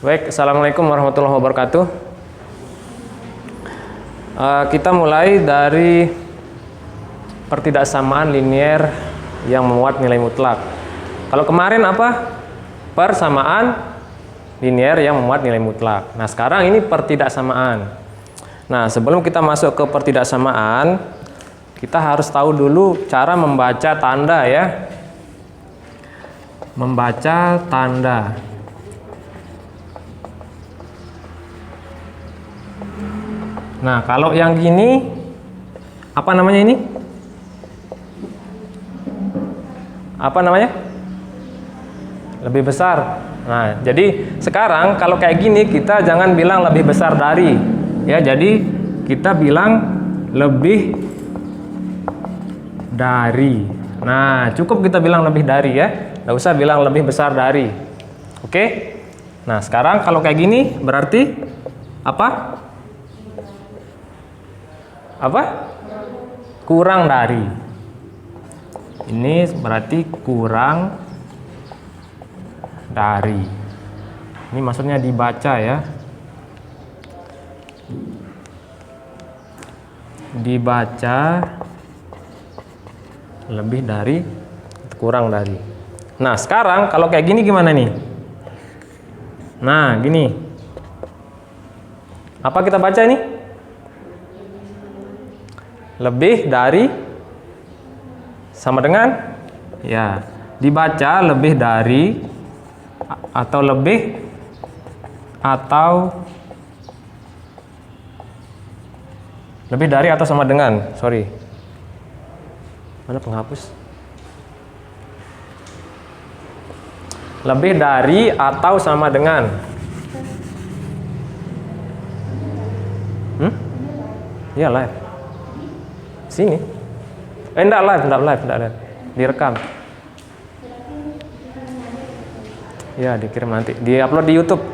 Baik, Assalamualaikum warahmatullahi wabarakatuh. Kita mulai dari pertidaksamaan linier yang memuat nilai mutlak. Kalau kemarin apa? Persamaan linier yang memuat nilai mutlak. Nah, sekarang ini pertidaksamaan. Nah, sebelum kita masuk ke pertidaksamaan, kita harus tahu dulu cara membaca tanda ya. Membaca tanda. Nah, kalau yang gini, apa namanya ini? Apa namanya? Lebih besar. Nah, jadi sekarang kalau kayak gini, kita jangan bilang lebih besar dari. Ya, jadi kita bilang lebih dari. Nah, cukup kita bilang lebih dari ya. Nggak usah bilang lebih besar dari. Oke? Nah, sekarang kalau kayak gini, berarti apa? Apa? Kurang dari. Ini berarti kurang dari. Ini maksudnya dibaca ya. Dibaca lebih dari, kurang dari. Nah, sekarang kalau kayak gini gimana nih? Nah, gini. Apa kita baca ini? Lebih dari sama dengan ya, dibaca lebih dari atau lebih atau sama dengan, sorry, mana penghapus? Lebih dari atau sama dengan. Iya live. Sini. Enggak live. Direkam. Ya, dikirim nanti. Di-upload di YouTube.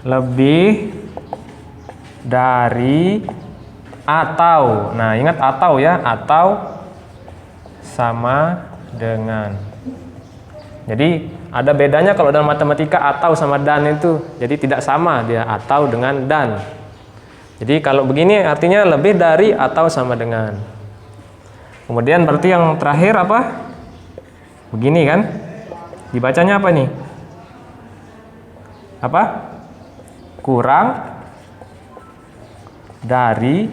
Lebih dari atau. Nah, ingat atau ya, atau sama dengan. Jadi, ada bedanya kalau dalam matematika atau sama dan itu. Jadi tidak sama dia atau dengan dan. Jadi kalau begini artinya lebih dari atau sama dengan. Kemudian berarti yang terakhir apa? Begini kan? Dibacanya apa nih? Apa? Kurang dari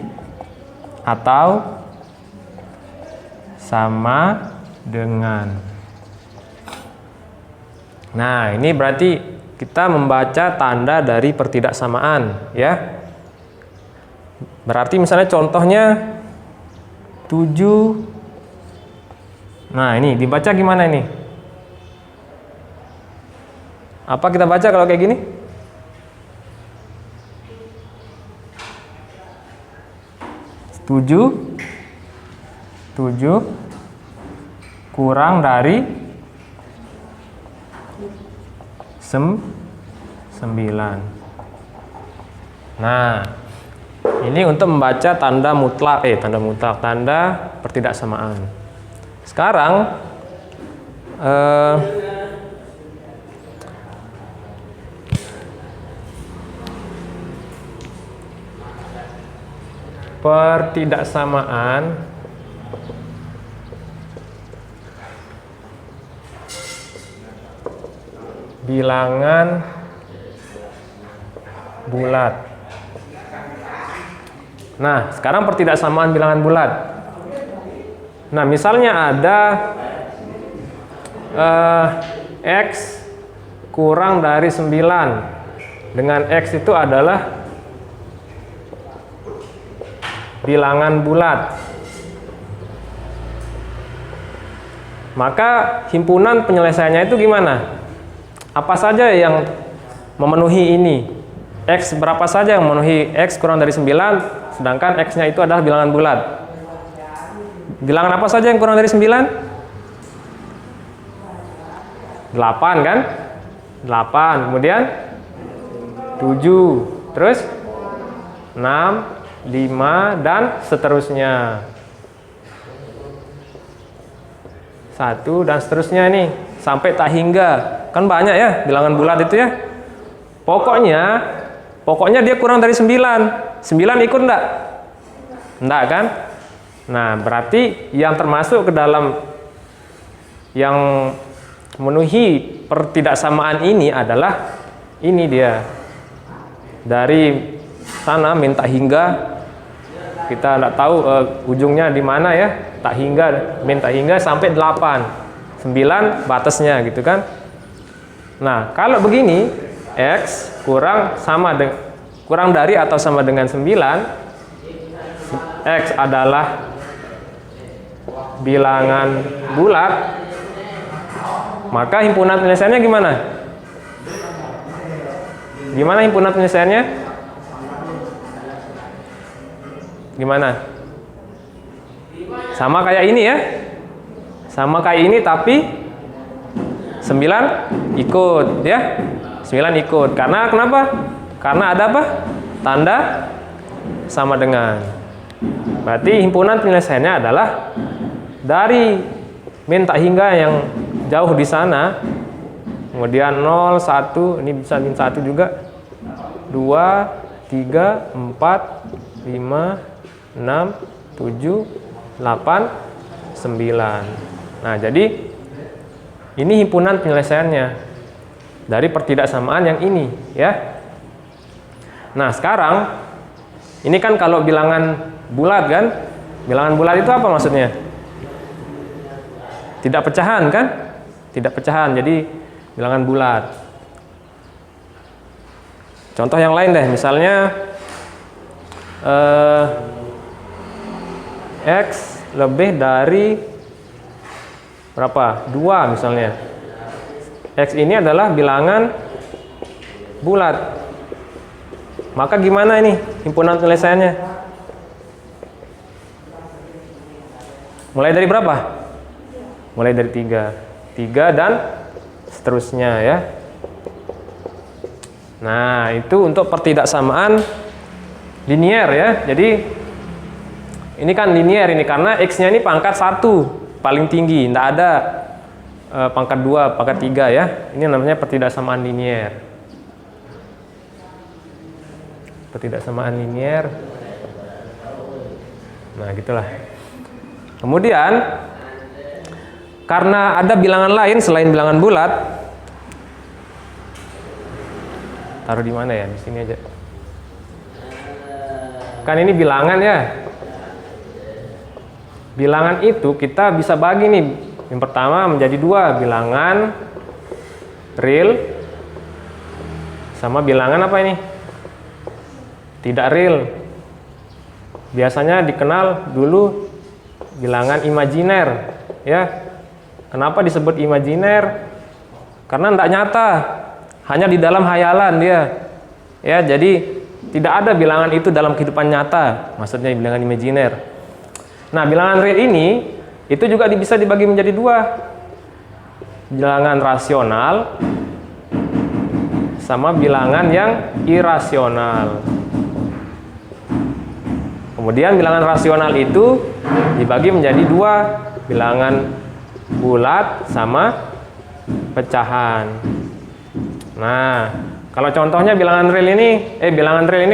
atau sama dengan. Nah, ini berarti kita membaca tanda dari pertidaksamaan ya. Berarti misalnya contohnya 7. Nah, ini dibaca gimana ini? Apa kita baca kalau kayak gini? 7 kurang dari 9. Nah, ini untuk membaca tanda pertidaksamaan. Sekarang pertidaksamaan bilangan bulat. Nah, sekarang pertidaksamaan bilangan bulat. Nah, misalnya ada X kurang dari 9. Dengan X itu adalah bilangan bulat. Maka himpunan penyelesaiannya itu gimana? Apa saja yang memenuhi ini? X berapa saja yang memenuhi X kurang dari 9, sedangkan X-nya itu adalah bilangan bulat. Bilangan apa saja yang kurang dari 9? 8 kan? 8, kemudian 7, terus 6, 5, dan seterusnya. 1 dan seterusnya nih, sampai tak hingga. Kan banyak ya bilangan bulat itu ya. Pokoknya dia kurang dari 9. 9 ikut enggak? Enggak kan? Nah, berarti yang termasuk ke dalam yang memenuhi pertidaksamaan ini adalah ini dia. Dari sana minta hingga, kita enggak tahu ujungnya di mana ya. Tak hingga, minta hingga sampai 8. 9 batasnya gitu kan. Nah, kalau begini X kurang dari atau sama dengan 9, X adalah bilangan bulat, maka himpunan penyelesaiannya gimana? Gimana himpunan penyelesaiannya? Gimana? Sama kayak ini ya? Sama kayak ini tapi 9 ikut ya. 9 ikut. Karena kenapa? Karena ada apa? Tanda sama dengan. Berarti himpunan penyelesaiannya adalah dari min tak hingga yang jauh di sana, kemudian 0, 1, ini bisa min 1 juga, 2, 3, 4, 5, 6, 7, 8, 9. Nah, jadi ini himpunan penyelesaiannya dari pertidaksamaan yang ini ya. Nah, sekarang ini kan kalau bilangan bulat kan? Bilangan bulat itu apa maksudnya? Tidak pecahan kan? Tidak pecahan, jadi bilangan bulat. Contoh yang lain deh, misalnya X lebih dari berapa? 2 misalnya. X ini adalah bilangan bulat. Maka gimana ini himpunan penyelesaiannya? Mulai dari berapa? Mulai dari 3 dan seterusnya ya. Nah, itu untuk pertidaksamaan linier ya. Jadi ini kan linier ini karena X-nya ini pangkat 1 paling tinggi, tidak ada pangkat 2, pangkat 3 ya. Ini namanya pertidaksamaan linier. Pertidaksamaan linier. Nah, gitulah. Kemudian karena ada bilangan lain selain bilangan bulat, taruh di mana ya? Di sini aja. Kan ini bilangan ya. Bilangan itu kita bisa bagi nih. Yang pertama menjadi 2, bilangan real sama bilangan apa ini? Tidak real. Biasanya dikenal dulu bilangan imajiner ya. Kenapa disebut imajiner? Karena tidak nyata, hanya di dalam hayalan dia ya. Jadi tidak ada bilangan itu dalam kehidupan nyata, maksudnya bilangan imajiner. Nah, bilangan real ini itu juga bisa dibagi menjadi 2, bilangan rasional sama bilangan yang irasional. Kemudian bilangan rasional itu dibagi menjadi 2, bilangan bulat sama pecahan. Nah, kalau contohnya bilangan real ini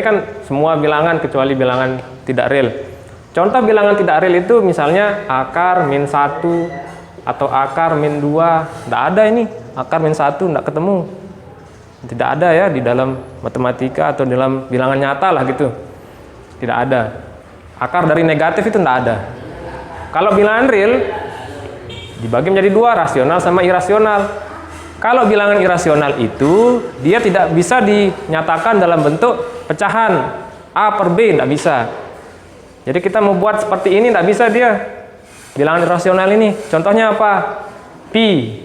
kan semua bilangan kecuali bilangan tidak real. Contoh bilangan tidak real itu misalnya akar min 1 atau akar min 2. Tidak ada ini, akar min 1 tidak ketemu. Tidak ada ya di dalam matematika atau dalam bilangan nyata lah gitu. Tidak ada. Akar dari negatif itu tidak ada. Kalau bilangan real dibagi menjadi 2, rasional sama irasional. Kalau bilangan irasional itu dia tidak bisa dinyatakan dalam bentuk pecahan A per B, tidak bisa. Jadi kita mau buat seperti ini tidak bisa dia. Bilangan irasional ini. Contohnya apa? Pi.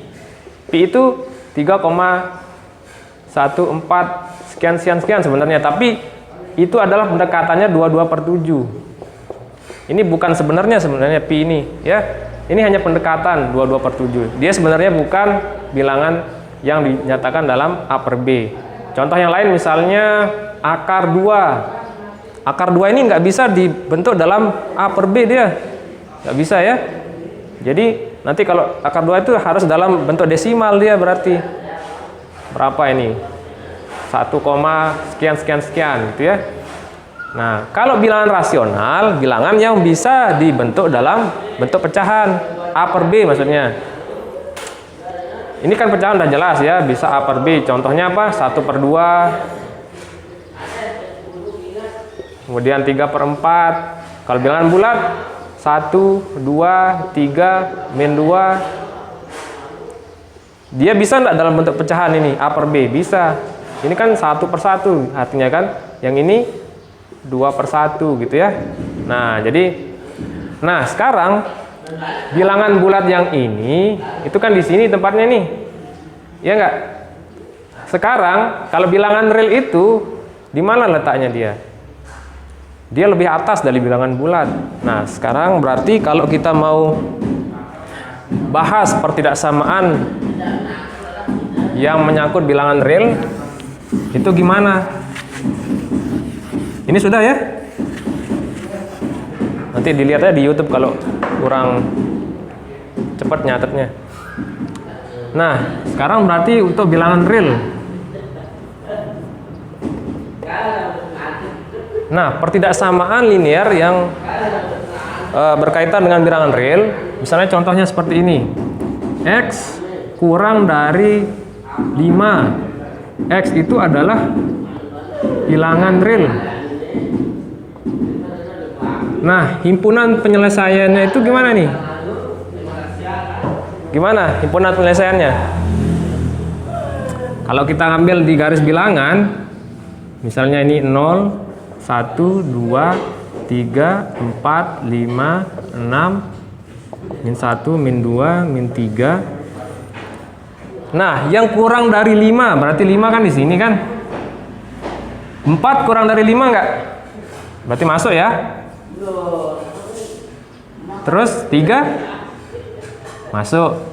Pi itu 3,14 sekian sebenarnya, tapi itu adalah pendekatannya 22/7. Ini bukan sebenarnya pi ini ya. Ini hanya pendekatan 22/7. Dia sebenarnya bukan bilangan yang dinyatakan dalam A per B. Contoh yang lain misalnya akar 2. Akar 2 ini nggak bisa dibentuk dalam A per B dia. Nggak bisa ya. Jadi Nanti kalau akar 2 itu harus dalam bentuk desimal dia berarti. Berapa ini? 1, sekian sekian sekian gitu ya. Nah, kalau bilangan rasional, bilangan yang bisa dibentuk dalam bentuk pecahan A per B maksudnya. Ini kan pecahan udah jelas ya, bisa A per B. Contohnya apa? 1 per 2. Kemudian 3 per 4. Kalau bilangan bulat 1, 2, 3, min 2. Dia bisa enggak dalam bentuk pecahan ini A per B? Bisa. Ini kan 1 per 1 artinya kan. Yang ini 2 per 1 gitu ya. Nah, sekarang bilangan bulat yang ini itu kan di sini tempatnya nih. Ya enggak? Sekarang kalau bilangan real itu di mana letaknya dia? Dia lebih atas dari bilangan bulat. Nah, sekarang berarti kalau kita mau bahas pertidaksamaan yang menyangkut bilangan real itu gimana? Ini sudah ya? Nanti dilihat aja di YouTube kalau kurang cepat nyatetnya. Nah, sekarang berarti untuk bilangan real. Nah, pertidaksamaan linear yang berkaitan dengan bilangan real, misalnya contohnya seperti ini. X kurang dari 5. X itu adalah bilangan real. Nah, himpunan penyelesaiannya itu gimana nih? Gimana himpunan penyelesaiannya? Kalau kita ambil di garis bilangan, misalnya ini 0, 1, 2, 3, 4, 5, 6, min 1, min 2, min 3. Nah, yang kurang dari 5, berarti 5 kan di sini kan? 4 kurang dari 5 enggak? Berarti masuk ya? Terus 3 masuk,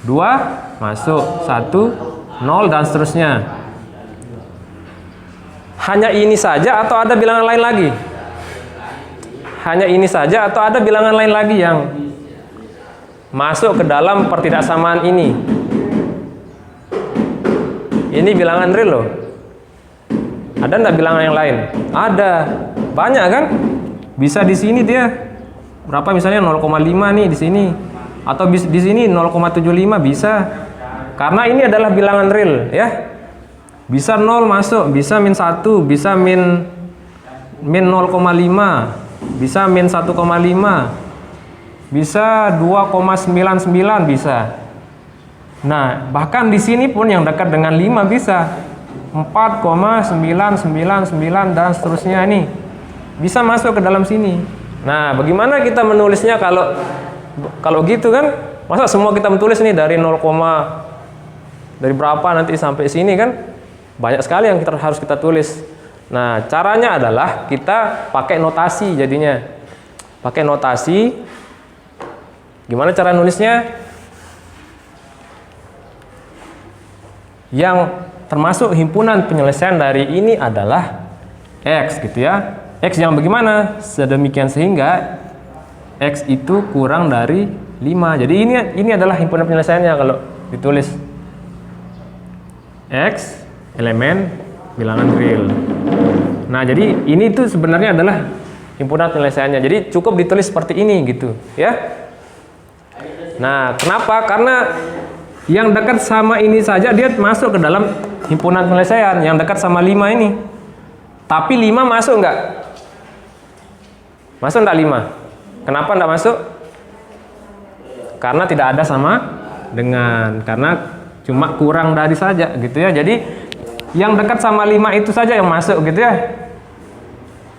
2 masuk, 1, 0 dan seterusnya. Hanya ini saja atau ada bilangan lain lagi? Hanya ini saja atau ada bilangan lain lagi yang masuk ke dalam pertidaksamaan ini? Ini bilangan real loh. Ada enggak bilangan yang lain? Ada. Banyak kan? Bisa di sini dia. Berapa misalnya 0,5 nih di sini. Atau di sini 0,75 bisa. Karena ini adalah bilangan real ya. Bisa 0 masuk, bisa min 1, bisa min 0,5, bisa min 1,5, bisa 2,99 bisa. Nah, bahkan di sini pun yang dekat dengan 5 bisa 4,999 dan seterusnya nih. Bisa masuk ke dalam sini. Nah, bagaimana kita menulisnya kalau gitu kan? Masa semua kita menulis nih dari 0, dari berapa nanti sampai sini kan? Banyak sekali yang harus kita tulis. Nah, caranya adalah kita pakai notasi jadinya. Pakai notasi. Gimana cara nulisnya? Yang termasuk himpunan penyelesaian dari ini adalah X gitu ya. X yang bagaimana? Sedemikian sehingga X itu kurang dari 5. Jadi ini adalah himpunan penyelesaiannya kalau ditulis. X elemen bilangan real. Nah, jadi ini tuh sebenarnya adalah himpunan penyelesaiannya. Jadi cukup ditulis seperti ini gitu, ya. Nah, kenapa? Karena yang dekat sama ini saja dia masuk ke dalam himpunan penyelesaian, yang dekat sama 5 ini. Tapi 5 masuk enggak? Masuk enggak 5? Kenapa enggak masuk? Karena tidak ada sama dengan, karena cuma kurang dari saja gitu ya. Jadi yang dekat sama 5 itu saja yang masuk gitu ya.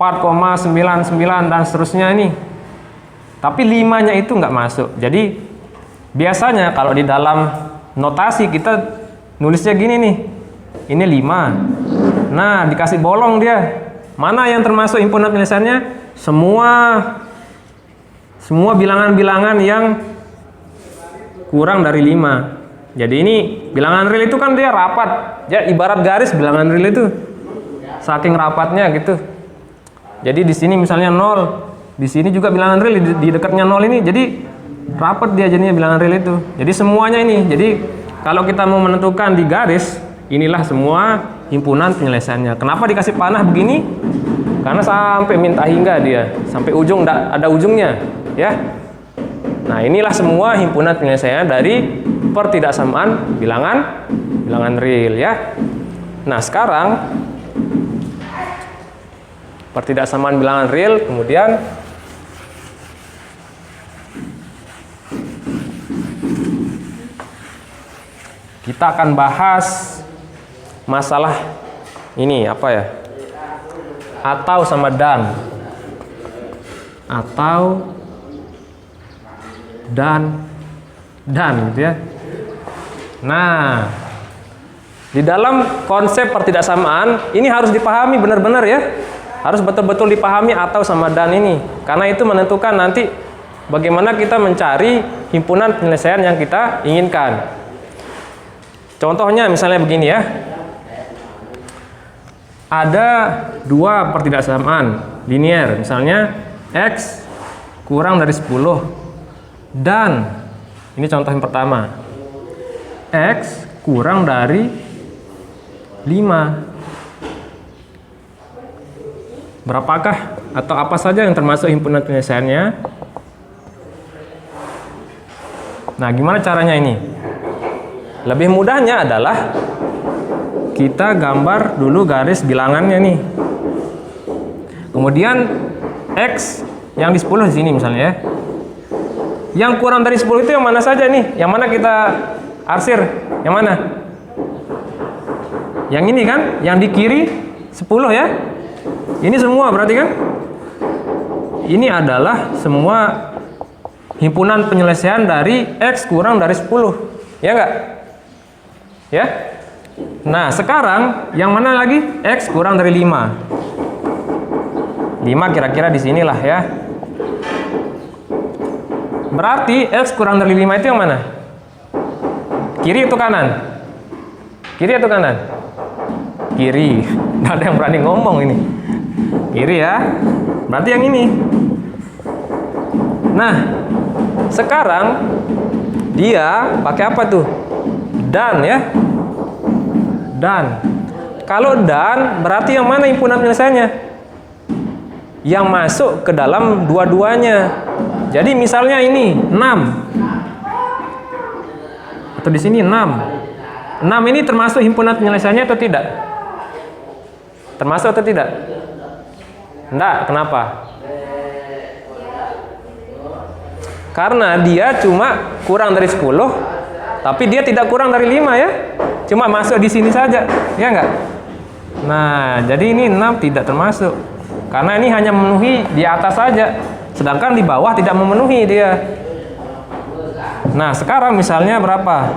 4,99 dan seterusnya ini. Tapi 5-nya itu nggak masuk. Jadi biasanya kalau di dalam notasi kita nulisnya gini nih. Ini 5. Nah, dikasih bolong dia. Mana yang termasuk himpunan penyelesaiannya? Semua bilangan-bilangan yang kurang dari 5. Jadi ini bilangan real itu kan dia rapat. Ya ibarat garis bilangan real itu. Saking rapatnya gitu. Jadi di sini misalnya 0, di sini juga bilangan real di dekatnya 0 ini. Jadi Rapat dia jadinya bilangan real itu. Jadi semuanya ini. Jadi kalau kita mau menentukan di garis, inilah semua himpunan penyelesaiannya. Kenapa dikasih panah begini? Karena sampai minta hingga dia, sampai ujung ada ujungnya, ya. Nah, inilah semua himpunan penyelesaian dari pertidaksamaan bilangan real, ya. Nah, sekarang pertidaksamaan bilangan real, kemudian kita akan bahas masalah ini apa ya? Atau sama dan. Atau dan gitu ya. Nah, di dalam konsep pertidaksamaan ini harus dipahami benar-benar ya. Harus betul-betul dipahami atau sama dan ini. Karena itu menentukan nanti bagaimana kita mencari himpunan penyelesaian yang kita inginkan. Contohnya misalnya begini ya. Ada dua pertidaksamaan linear, misalnya X kurang dari 10 dan ini contoh yang pertama, X kurang dari 5. Berapakah atau apa saja yang termasuk himpunan penyelesaiannya? Nah, gimana caranya ini? Lebih mudahnya adalah kita gambar dulu garis bilangannya nih. Kemudian X yang di 10 di sini misalnya ya. Yang kurang dari 10 itu yang mana saja nih? Yang mana kita arsir? Yang mana? Yang ini kan? Yang di kiri 10 ya. Ini semua berarti kan? Ini adalah semua himpunan penyelesaian dari X kurang dari 10. Ya enggak? Ya? Nah, sekarang yang mana lagi? X kurang dari 5. 5 kira-kira di sinilah ya. Berarti X kurang dari 5 itu yang mana? Kiri atau kanan? Kiri atau kanan? Kiri. Nggak ada yang berani ngomong ini. Kiri ya. Berarti yang ini. Nah, sekarang dia pakai apa tuh? Dan ya. Dan. Kalau dan berarti yang mana himpunan penyelesaiannya? Yang masuk ke dalam dua-duanya. Jadi misalnya ini 6. Atau di sini 6. 6 ini termasuk himpunan penyelesaiannya atau tidak? Termasuk atau tidak? Enggak, kenapa? Karena dia cuma kurang dari 10, tapi dia tidak kurang dari 5 ya. Cuma masuk di sini saja, ya enggak? Nah, jadi ini 6 tidak termasuk. Karena ini hanya memenuhi di atas saja. Sedangkan di bawah tidak memenuhi dia. Nah, sekarang misalnya berapa?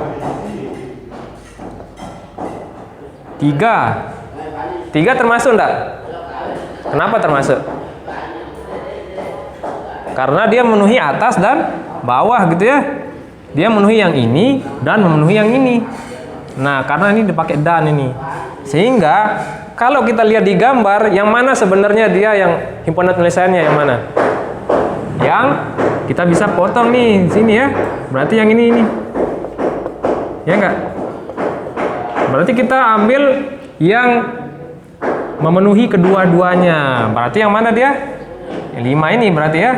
3. 3 termasuk enggak? Kenapa termasuk? Karena dia memenuhi atas dan bawah gitu ya. Dia memenuhi yang ini dan memenuhi yang ini. Nah, karena ini dipakai dan ini. Sehingga kalau kita lihat di gambar, yang mana sebenarnya dia yang himpunan penyelesaiannya yang mana? Yang kita bisa potong nih sini ya. Berarti yang ini. Ya enggak? Berarti kita ambil yang memenuhi kedua-duanya. Berarti yang mana dia? 5 ini berarti ya.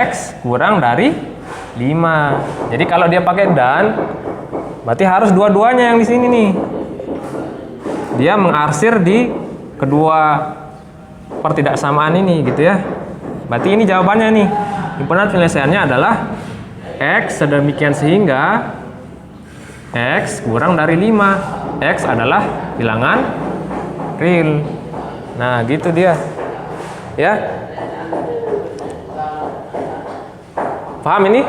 X kurang dari 5. Jadi kalau dia pakai dan, berarti harus dua-duanya yang di sini nih. Dia mengarsir di kedua pertidaksamaan ini gitu ya. Berarti ini jawabannya nih. Himpunan penyelesaiannya adalah X sedemikian sehingga X kurang dari 5. X adalah bilangan real. Nah, gitu dia. Ya. Paham ini?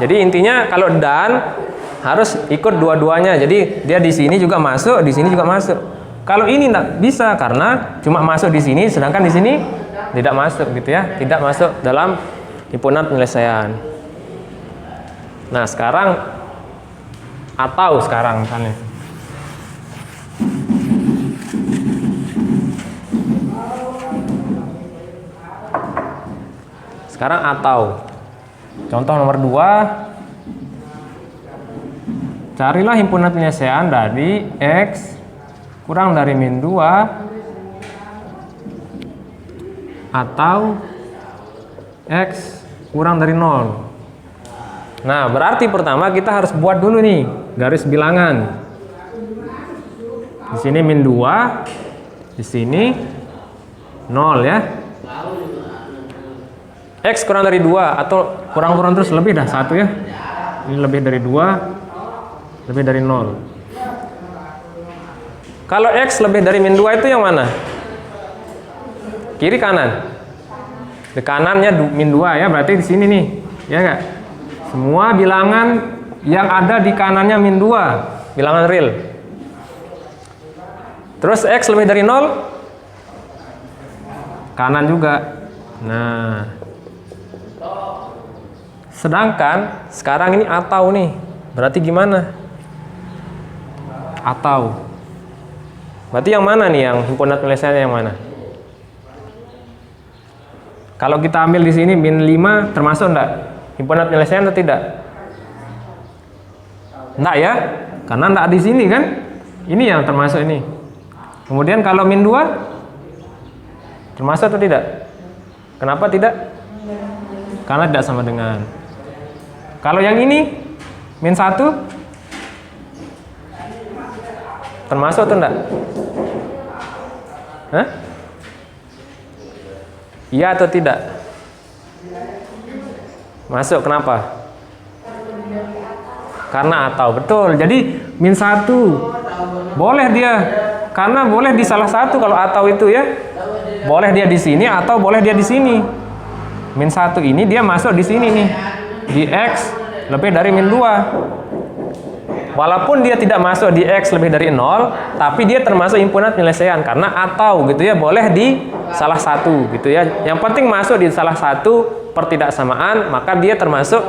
Jadi intinya kalau dan harus ikut dua-duanya. Jadi dia di sini juga masuk, di sini juga masuk. Kalau ini enggak bisa karena cuma masuk di sini sedangkan di sini tidak masuk gitu ya. Tidak masuk dalam himpunan penyelesaian. Nah, sekarang atau sekarang misalnya. Sekarang atau Contoh nomor 2. Carilah himpunan penyelesaian dari X kurang dari min 2 atau X kurang dari 0. Nah, berarti pertama kita harus buat dulu nih garis bilangan. Di sini min 2, di sini 0 ya. X kurang dari 2 atau kurang-kurang terus lebih dah 1 ya. Ini lebih dari 2, lebih dari 0. Kalau X lebih dari min 2 itu yang mana? Kiri kanan? Di kanannya min 2 ya, berarti di sini nih. Ya enggak? Semua bilangan yang ada di kanannya min 2, bilangan real. Terus X lebih dari 0, kanan juga. Nah, sedangkan sekarang ini atau nih, berarti gimana? Atau berarti yang mana nih, yang himpunan penyelesaiannya yang mana? Kalau kita ambil di sini min 5 termasuk enggak himpunan penyelesaian atau tidak? Enggak ya, karena enggak di sini kan. Ini yang termasuk ini. Kemudian kalau min 2 termasuk atau tidak? Kenapa tidak? Karena tidak sama dengan. Kalau yang ini min 1 termasuk atau enggak? Hah? Iya atau tidak? Masuk, kenapa? Karena atau, betul. Jadi min 1 boleh dia, karena boleh di salah satu kalau atau itu ya. Boleh dia di sini atau boleh dia di sini. Min 1 ini dia masuk di sini nih. Di X lebih dari min 2. Walaupun dia tidak masuk di X lebih dari 0, tapi dia termasuk himpunan penyelesaian karena atau gitu ya, boleh di salah satu gitu ya. Yang penting masuk di salah satu pertidaksamaan, maka dia termasuk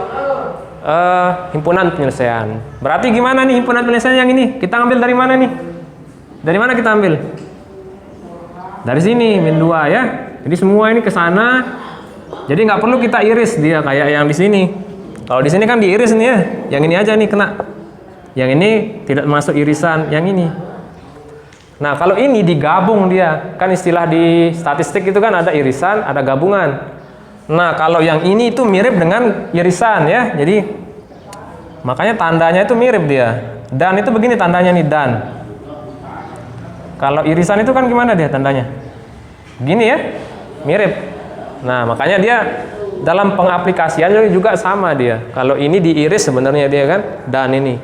himpunan penyelesaian. Berarti gimana nih himpunan penyelesaian yang ini? Kita ambil dari mana nih? Dari mana kita ambil? Dari sini min 2 ya. Jadi semua ini ke sana. Jadi nggak perlu kita iris dia kayak yang di sini. Kalau di sini kan diiris nih ya. Yang ini aja nih kena. Yang ini tidak masuk irisan yang ini. Nah, kalau ini digabung dia. Kan istilah di statistik itu kan ada irisan, ada gabungan. Nah, kalau yang ini itu mirip dengan irisan ya. Jadi makanya tandanya itu mirip dia. Dan itu begini tandanya nih, dan. Kalau irisan itu kan gimana dia tandanya? Gini ya. Mirip. Nah, makanya dia dalam pengaplikasiannya juga sama dia. Kalau ini diiris sebenarnya dia kan, dan ini.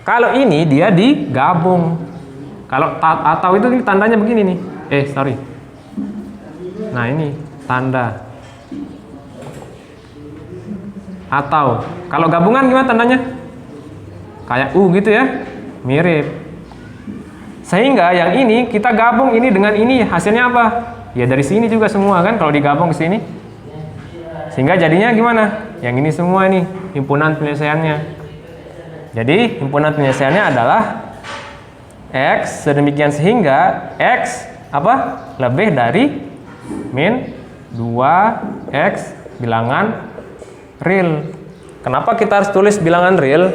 Kalau ini dia digabung. Kalau atau itu tandanya begini nih. Sorry. Nah, ini tanda. Atau kalau gabungan gimana tandanya? Kayak U gitu ya. Mirip. Sehingga yang ini kita gabung ini dengan ini, hasilnya apa? Ya dari sini juga semua kan kalau digabung ke sini. Sehingga jadinya gimana? Yang ini semua nih himpunan penyelesaiannya. Jadi himpunan penyelesaiannya adalah X sedemikian sehingga X apa? Lebih dari min 2X bilangan real. Kenapa kita harus tulis bilangan real?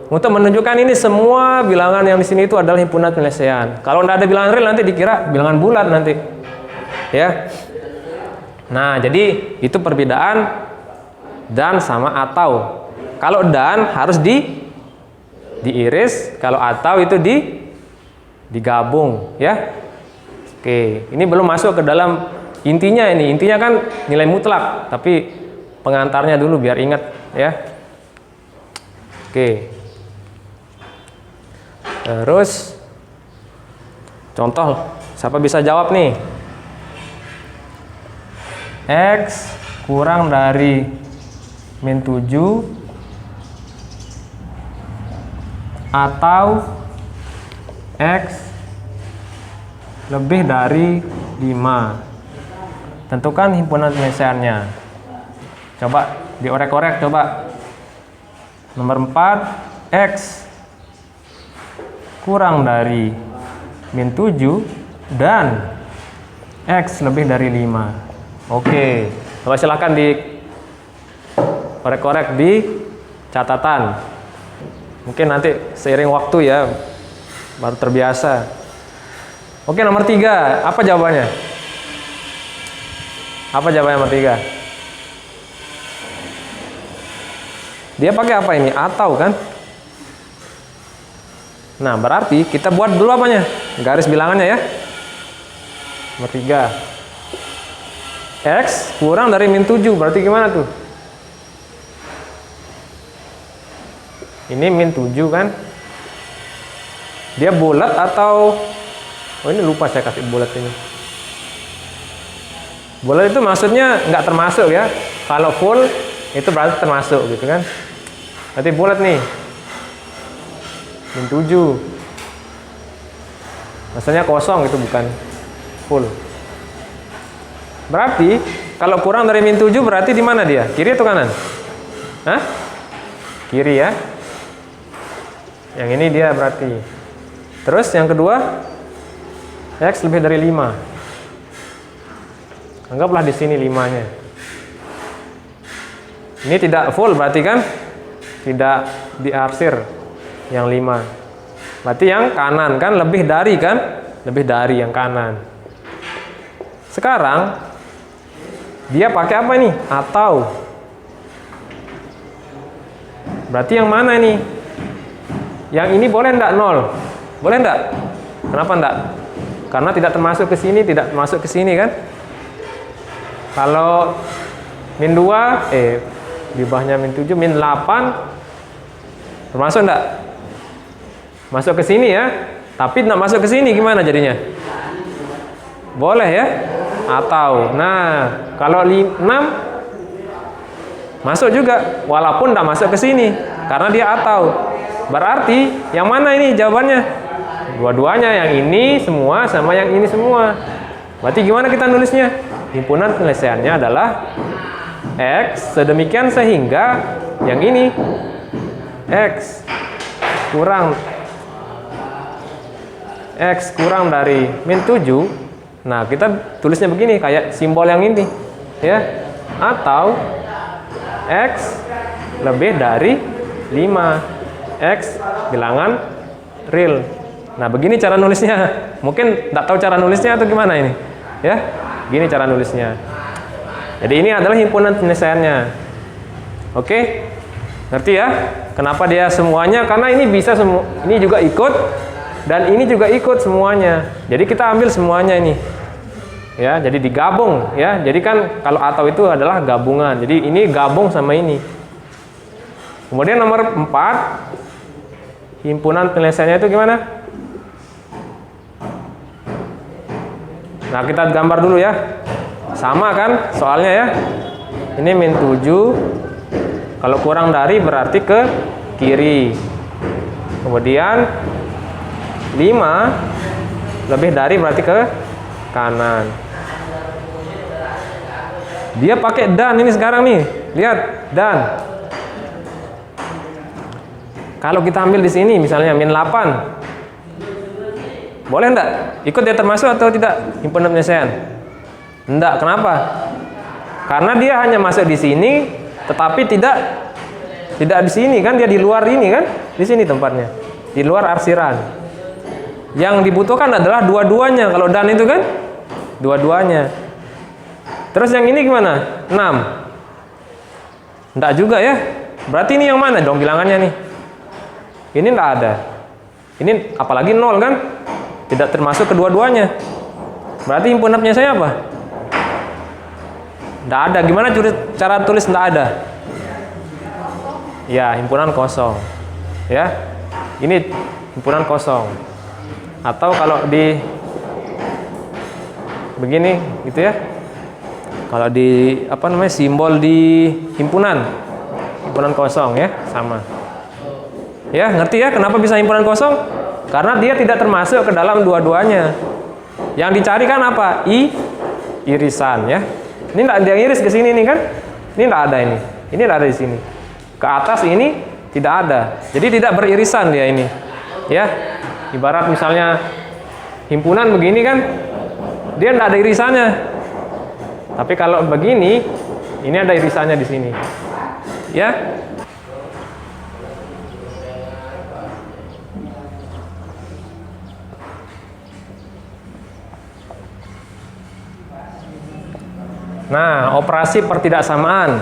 Untuk menunjukkan ini semua bilangan yang di sini itu adalah himpunan penyelesaian. Kalau tidak ada bilangan real nanti dikira bilangan bulat nanti. Ya. Nah, jadi itu perbedaan dan sama atau. Kalau dan harus diiris, kalau atau itu digabung ya. Oke, ini belum masuk ke dalam intinya ini. Intinya kan nilai mutlak, tapi pengantarnya dulu biar ingat ya. Oke. Terus contoh, siapa bisa jawab nih? X kurang dari min 7 atau X lebih dari 5. Tentukan himpunan penyelesaiannya. Coba diorek-orek coba. Nomor 4, X kurang dari min 7 dan X lebih dari 5. Oke, coba silakan korek-korek di catatan. Mungkin nanti seiring waktu ya, baru terbiasa. Oke, nomor 3, apa jawabannya? Apa jawabannya nomor 3? Dia pakai apa ini? Atau kan? Nah, berarti kita buat dulu apanya? Garis bilangannya ya. Nomor 3. X kurang dari min 7, berarti gimana tuh? Ini min 7 kan? Dia bulat atau... Oh, ini lupa saya kasih bulat ini. Bulat itu maksudnya nggak termasuk ya. Kalau full itu berarti termasuk gitu kan. Berarti bulat nih. Min 7. Maksudnya kosong, itu bukan full. Berarti kalau kurang dari min 7 berarti di mana dia? Kiri atau kanan? Hah? Kiri ya. Yang ini dia berarti. Terus yang kedua, X lebih dari 5. Anggaplah di sini 5-nya. Ini tidak full berarti kan? Tidak diarsir yang 5. Berarti yang kanan kan lebih dari kan? Lebih dari yang kanan. Sekarang dia pakai apa ini? Atau. Berarti yang mana ini? Yang ini boleh enggak 0? Boleh enggak? Kenapa enggak? Karena tidak termasuk ke sini, tidak masuk ke sini kan? Kalau min 2, di bawahnya min 7, min 8 termasuk enggak? Masuk ke sini ya. Tapi enggak masuk ke sini gimana jadinya? Boleh ya? Atau. Nah, kalau 6 masuk juga walaupun enggak masuk ke sini karena dia atau. Berarti yang mana ini jawabannya? Dua-duanya, yang ini semua sama yang ini semua. Berarti gimana kita nulisnya? Himpunan penyelesaiannya adalah X sedemikian sehingga yang ini X kurang dari min 7. Nah, kita tulisnya begini kayak simbol yang ini ya. Atau X lebih dari 5. X bilangan real. Nah, begini cara nulisnya. Mungkin tidak tahu cara nulisnya atau gimana ini ya. Gini cara nulisnya. Jadi ini adalah himpunan penyelesaiannya. Oke, ngerti ya kenapa dia semuanya? Karena ini bisa semua, ini juga ikut dan ini juga ikut semuanya. Jadi kita ambil semuanya ini ya, jadi digabung ya. Jadi kan kalau atau itu adalah gabungan, jadi ini gabung sama ini. Kemudian nomor 4, himpunan penyelesaiannya itu gimana? Nah, kita gambar dulu ya. Sama kan soalnya ya. Ini min 7. Kalau kurang dari berarti ke kiri. Kemudian 5 lebih dari berarti ke kanan. Dia pakai dan ini sekarang nih. Lihat, dan. Kalau kita ambil di sini misalnya min 8. Boleh enggak? Ikut dia termasuk atau tidak himpunan penyelesaian? Enggak, kenapa? Karena dia hanya masuk di sini tetapi tidak di sini kan, dia di luar ini kan? Di sini tempatnya. Di luar arsiran. Yang dibutuhkan adalah dua-duanya. Kalau dan itu kan dua-duanya. Terus yang ini gimana? 6. Enggak juga ya? Berarti ini yang mana dong bilangannya nih? Ini enggak ada. Ini apalagi 0 kan? Tidak termasuk kedua-duanya. Berarti himpunannya saya apa? Enggak ada. Gimana cara tulis enggak ada? Ya, himpunan kosong. Ya. Ini himpunan kosong. Atau kalau di begini gitu ya. Kalau di apa namanya simbol di himpunan kosong ya, sama. Ya, ngerti ya kenapa bisa himpunan kosong? Karena dia tidak termasuk ke dalam dua-duanya. Yang dicari kan apa? Irisan ya. Ini enggak ada yang iris ke sini nih kan? Ini enggak ada ini. Ini enggak ada di sini. Ke atas ini tidak ada. Jadi tidak beririsan dia ini. Ya. Ibarat misalnya himpunan begini kan, dia enggak ada irisannya. Tapi kalau begini, ini ada irisannya di sini. ya. Nah, operasi pertidaksamaan.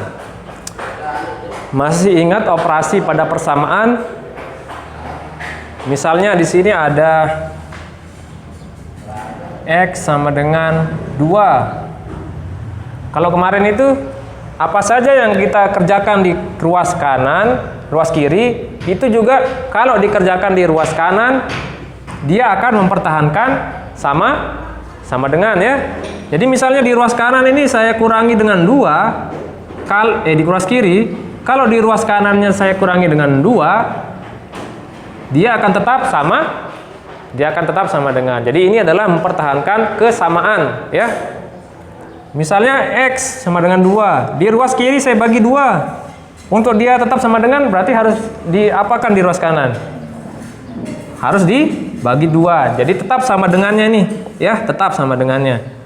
Masih ingat operasi pada persamaan? Misalnya di sini ada X sama dengan 2. Kalau kemarin itu apa saja yang kita kerjakan di ruas kanan, ruas kiri, itu juga kalau dikerjakan di ruas kanan, dia akan mempertahankan sama dengan ya. Jadi misalnya di ruas kanan ini saya kurangi dengan 2, di ruas kiri, kalau di ruas kanannya saya kurangi dengan 2, dia akan tetap sama dengan. Jadi ini adalah mempertahankan kesamaan ya. Misalnya X sama dengan 2, di ruas kiri saya bagi 2. Untuk dia tetap sama dengan berarti harus diapakan di ruas kanan? Harus dibagi 2. Jadi tetap sama dengannya nih ya, tetap sama dengannya.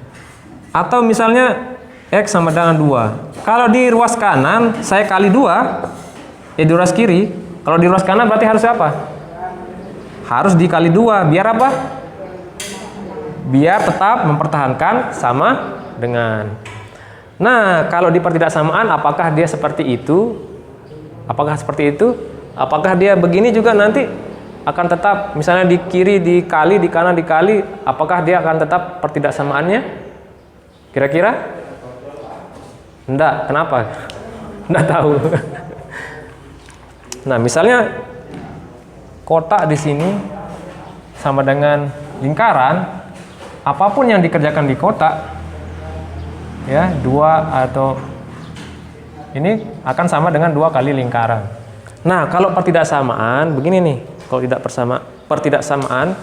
Atau misalnya X sama dengan 2. Kalau di ruas kanan saya kali 2, di ruas kiri. Kalau di ruas kanan berarti harus apa? Harus dikali 2. Biar apa? Biar tetap mempertahankan sama dengan. Nah, kalau di pertidaksamaan apakah dia seperti itu? Apakah seperti itu? Apakah dia begini juga nanti akan tetap, misalnya di kiri dikali, di kanan dikali, apakah dia akan tetap pertidaksamaannya? Kira-kira? Enggak, kenapa? Enggak tahu. Nah, misalnya kotak di sini sama dengan lingkaran, apapun yang dikerjakan di kotak, ya 2 atau ini akan sama dengan 2 kali lingkaran. Nah, kalau pertidaksamaan begini nih, kalau tidak pertidaksamaan,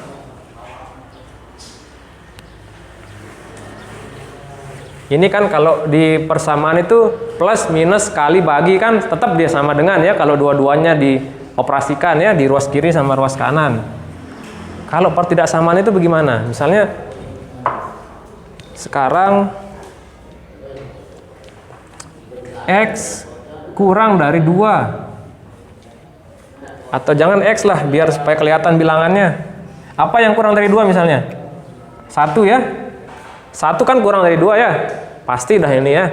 ini kan kalau di persamaan itu plus minus kali bagi kan tetap dia sama dengan ya, kalau dua-duanya dioperasikan ya, di ruas kiri sama ruas kanan. Kalau pertidaksamaan itu bagaimana? Misalnya sekarang X kurang dari 2. Atau jangan X lah, biar supaya kelihatan bilangannya. Apa yang kurang dari 2 misalnya? 1 ya? 1 kan kurang dari 2 ya? Pasti dah ini ya.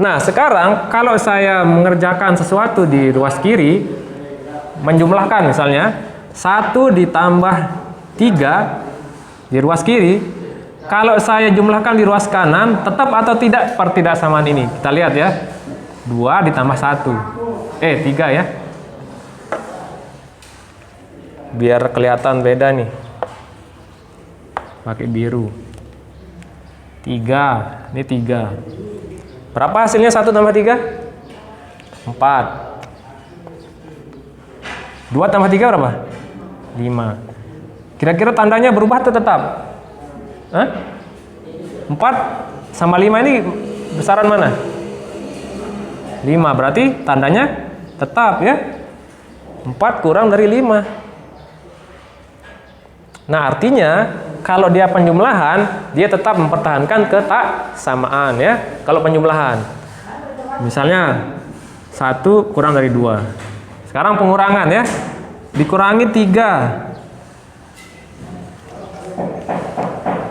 Nah, sekarang kalau saya mengerjakan sesuatu di ruas kiri, menjumlahkan misalnya 1 ditambah 3 di ruas kiri, kalau saya jumlahkan di ruas kanan, tetap atau tidak pertidaksamaan ini? Kita lihat ya. 2 ditambah 1. 3 ya. Biar kelihatan beda nih. Pakai biru. 3, ini 3. Berapa hasilnya 1 tambah 3? 4. 2 tambah 3 berapa? 5. Kira-kira tandanya berubah atau tetap? 4 sama 5 ini besaran mana? 5, berarti tandanya tetap ya. 4 kurang dari 5. Nah, artinya kalau dia penjumlahan, dia tetap mempertahankan ketaksamaan ya. Kalau penjumlahan, misalnya 1 kurang dari 2. Sekarang pengurangan ya, dikurangi 3.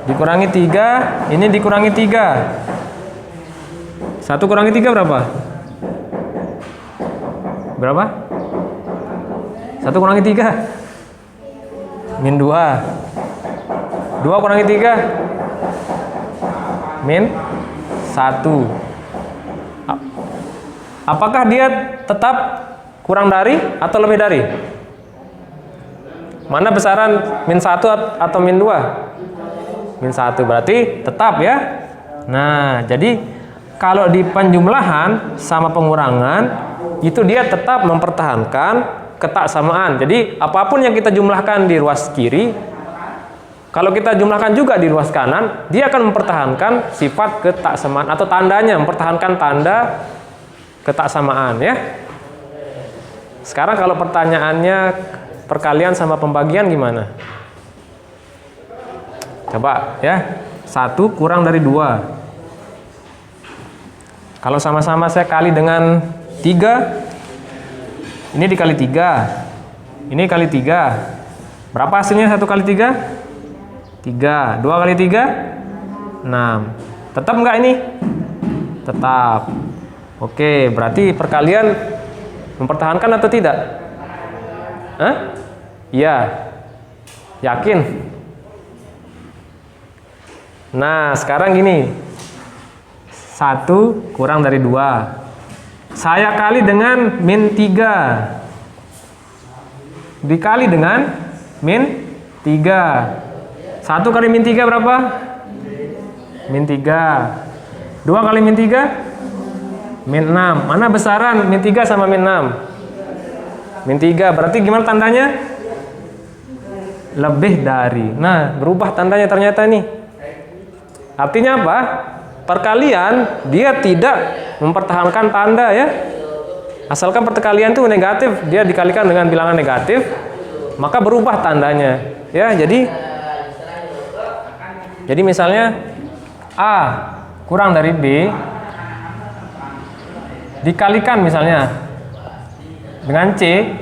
Dikurangi 3, ini dikurangi 3. 1 kurangi 3 berapa? Berapa? 1 kurangi 3. Min 2. 2 kurangi 3. Min 1. Apakah dia tetap kurang dari atau lebih dari? Mana besaran min 1 atau min 2? Min 1, berarti tetap ya. Nah, jadi kalau di penjumlahan sama pengurangan, itu dia tetap mempertahankan ketaksamaan. Jadi apapun yang kita jumlahkan di ruas kiri, kalau kita jumlahkan juga di ruas kanan, dia akan mempertahankan sifat ketaksamaan atau tandanya, mempertahankan tanda ketaksamaan ya. Sekarang kalau pertanyaannya perkalian sama pembagian gimana? Coba ya. 1 kurang dari 2. Kalau sama-sama saya kali dengan 3, Ini dikali 3. Ini kali 3. Berapa hasilnya 1 kali 3? 3. 2 kali 3? 6. Tetap nggak ini? Tetap. Oke, berarti perkalian mempertahankan atau tidak? Hah? Iya. Yakin? Nah, sekarang gini. 1 kurang dari 2. Saya kali dengan min 3. Dikali dengan min 3. 1 kali min 3 berapa? Min 3. 2 kali min 3? Min 6. Mana besaran min 3 sama min 6? Min 3. Berarti gimana tandanya? Lebih dari. Nah, berubah tandanya ternyata nih. Artinya apa? Perkalian dia tidak mempertahankan tanda ya. Asalkan perkalian itu negatif, dia dikalikan dengan bilangan negatif, maka berubah tandanya. Ya, jadi misalnya A kurang dari B dikalikan misalnya dengan C,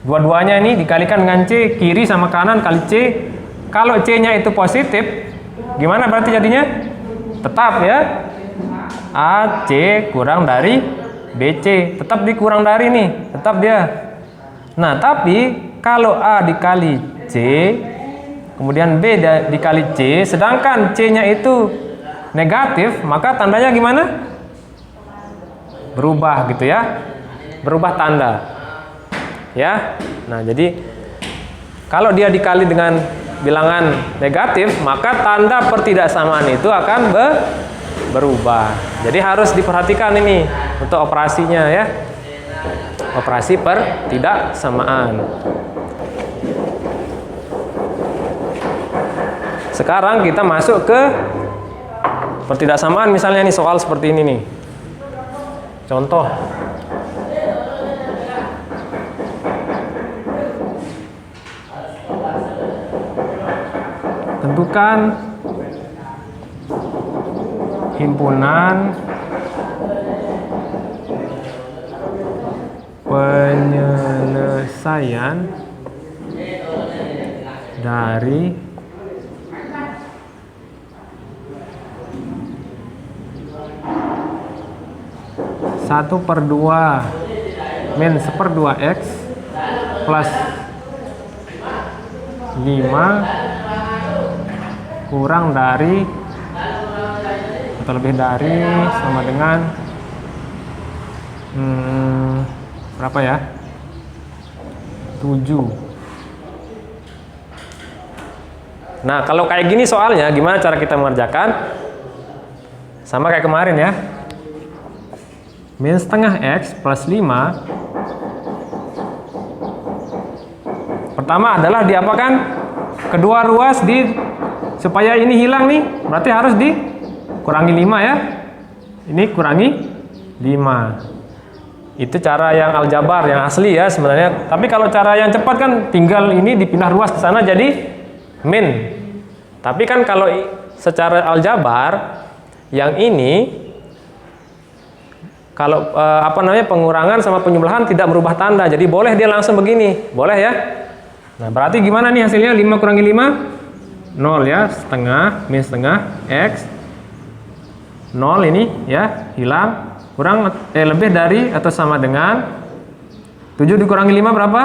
dua-duanya ini dikalikan dengan C, kiri sama kanan kali C. Kalau C-nya itu positif, gimana berarti jadinya? Tetap ya, AC kurang dari BC, tetap dikurang dari nih, tetap dia. Nah, tapi kalau A dikali C, kemudian B dikali C, sedangkan C-nya itu negatif, maka tandanya gimana? Berubah gitu ya, berubah tanda. Ya, nah jadi kalau dia dikali dengan bilangan negatif, maka tanda pertidaksamaan itu akan berubah. Jadi harus diperhatikan ini untuk operasinya ya. Operasi pertidaksamaan. Sekarang kita masuk ke pertidaksamaan, misalnya nih soal seperti ini nih. Contoh. Tentukan himpunan penyelesaian dari satu per 2 min 1/2 X plus 5 kurang dari atau lebih dari sama dengan berapa ya? 7. Nah, kalau kayak gini soalnya gimana cara kita mengerjakan? Sama kayak kemarin ya. Min setengah X plus 5. Pertama adalah diapakan? Kedua ruas supaya ini hilang nih, berarti harus dikurangi 5 ya. Ini kurangi 5. Itu cara yang aljabar, yang asli ya sebenarnya. Tapi kalau cara yang cepat kan tinggal ini dipindah ruas ke sana jadi min. Tapi kan kalau secara aljabar yang ini kalau pengurangan sama penjumlahan tidak merubah tanda. Jadi boleh dia langsung begini, boleh ya. Nah, berarti gimana nih hasilnya? 5 kurangi 5 0 ya, setengah, min setengah X 0 ini ya, hilang, kurang lebih dari atau sama dengan 7 dikurangi 5 berapa?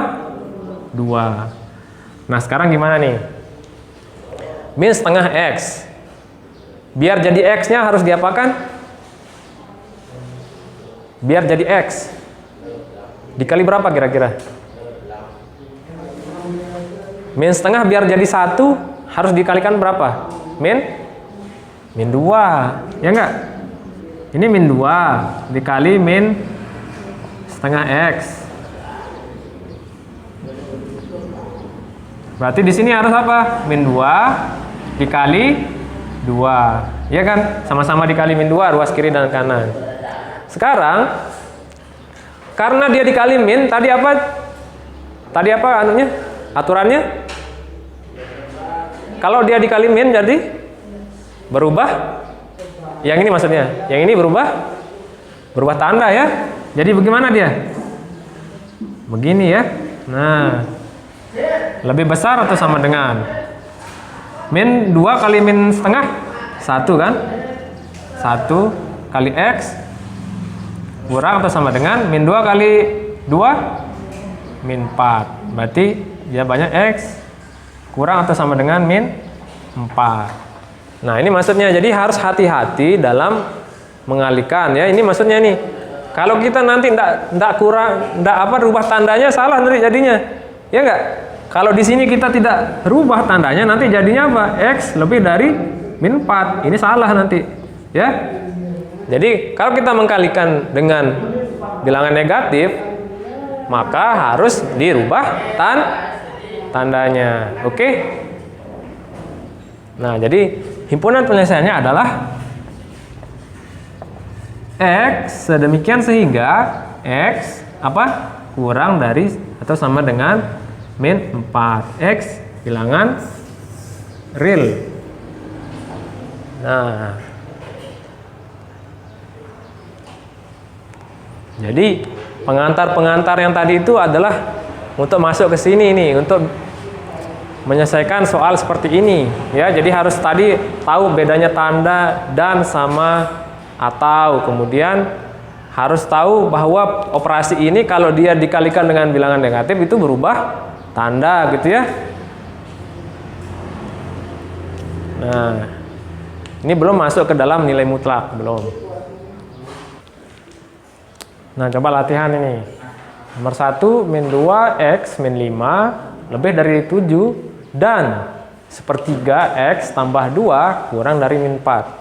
2. Nah, sekarang gimana nih? Min setengah X, biar jadi X nya harus diapakan? Biar jadi X dikali berapa kira-kira? Min setengah biar jadi 1 harus dikalikan berapa? Min 2 ya enggak? Ini min 2 dikali min setengah X, berarti di sini harus apa? Min 2 dikali 2 ya kan? Sama-sama dikali min 2 ruas kiri dan kanan. Sekarang karena dia dikali min, tadi apa anunya? Aturannya? Kalau dia dikali min jadi berubah. Yang ini maksudnya. Yang ini berubah tanda ya. Jadi bagaimana dia? begini ya. Nah, lebih besar atau sama dengan min 2 kali min setengah 1 kan, 1 kali X kurang atau sama dengan min 2 kali 2 min 4, berarti jawabannya X kurang atau sama dengan min 4. Nah ini maksudnya, jadi harus hati-hati dalam mengalihkan ya. Ini maksudnya nih, kalau kita nanti ndak rubah tandanya salah nanti jadinya, ya enggak? Kalau di sini kita tidak rubah tandanya, nanti jadinya apa? X lebih dari min 4. Ini salah nanti, ya. Jadi kalau kita mengkalikan dengan bilangan negatif, maka harus dirubah tandanya. Oke? Nah, jadi himpunan penyelesaiannya adalah X sedemikian sehingga X apa? Kurang dari atau sama dengan min 4. X bilangan real. Nah, jadi pengantar-pengantar yang tadi itu adalah untuk masuk ke sini nih, untuk menyelesaikan soal seperti ini ya. Jadi harus tadi tahu bedanya tanda dan sama atau, kemudian harus tahu bahwa operasi ini kalau dia dikalikan dengan bilangan negatif itu berubah tanda gitu ya. Nah, ini belum masuk ke dalam nilai mutlak, belum. Nah, coba latihan ini. Nomor 1, min 2, X, min 5, lebih dari 7, dan sepertiga X tambah 2 kurang dari min 4.